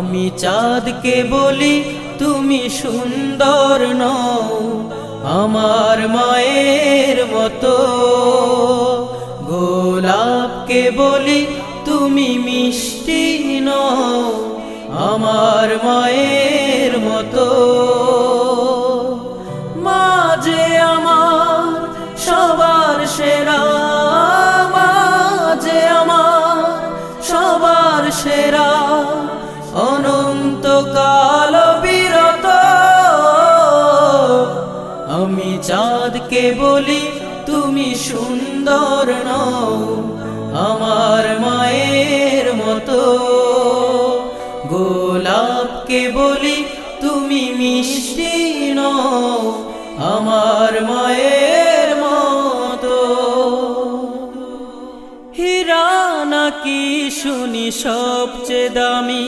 আমি চাঁদকে বলি তুমি সুন্দর নও আমার মায়ের মতো, গোলাপকে বলি তুমি মিষ্টি নও আমার মায়ের মতো। মা যে আমার সবার সেরা, মা যে আমার সবার সেরা, অনন্তকাল বিরত। আমি চাঁদকে বলি তুমি সুন্দর নও আমার মায়ের মতো, গোলাপকে বলি তুমি মিষ্টি নও আমার মায়ের মতো। হীরা নাকি শুনি সবচেয়ে দামি,